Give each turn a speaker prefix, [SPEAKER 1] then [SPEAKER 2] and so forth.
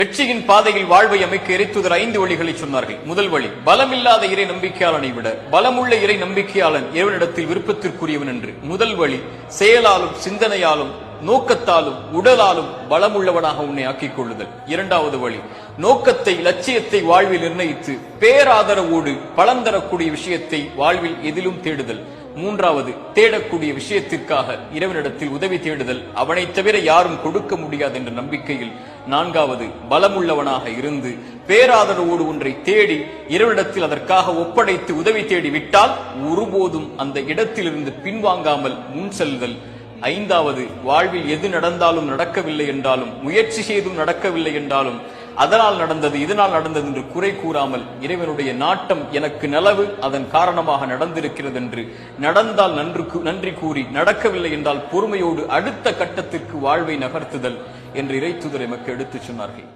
[SPEAKER 1] வெற்றியின் பாதையில் வாழ்வை அமைக்க இறைத்துதர் 5 வழிகளை சொன்னார்கள். முதல் வழி, பலமில்லாத இறை நம்பிக்கையாளனை விட பலமுள்ள இறை நம்பிக்கையாளன் இறைவனிடத்தில் விருப்பத்திற்குரியவன் என்று. முதல் வழி, செயலாலும் சிந்தனையாலும் நோக்கத்தாலும் உடலாலும் பலமுள்ளவனாக உன்னை ஆக்கிக் கொள்ளுதல். இரண்டாவது வழி, நோக்கத்தை லட்சியத்தை வாழ்வில் நிர்ணயித்து பேராதரவோடு பலன் தரக்கூடிய விஷயத்தை வாழ்வில் எதிலும் தேடுதல். மூன்றாவது, தேடக்கூடிய விஷயத்திற்காக இறைவனிடத்தில் உதவி தேடுதல், அவனை தவிர யாரும் கொடுக்க முடியாது என்ற நம்பிக்கையில். நான்காவது, பலமுள்ளவனாக இருந்து பேராதரவோடு ஒன்றை தேடி இறைவனிடத்தில் அதற்காக ஒப்படைத்து உதவி தேடி விட்டால் ஒருபோதும் அந்த இடத்திலிருந்து பின்வாங்காமல் முன் செல்லுதல். ஐந்தாவது, வாழ்வில் எது நடந்தாலும் நடக்கவில்லை என்றாலும் முயற்சி செய்தும் நடக்கவில்லை என்றாலும் அதனால் நடந்தது இதனால் நடந்தது என்று குறை கூறாமல் இறைவனுடைய நாட்டம் எனக்கு நலவு அதன் காரணமாக நடந்திருக்கிறது என்று நடந்தால் நன்றி கூறி நடக்கவில்லை என்றால் பொறுமையோடு அடுத்த கட்டத்திற்கு வாழ்வை நகர்த்துதல் என்று இறைத்துதர் எமக்கு எடுத்துச் சொன்னார்கள்.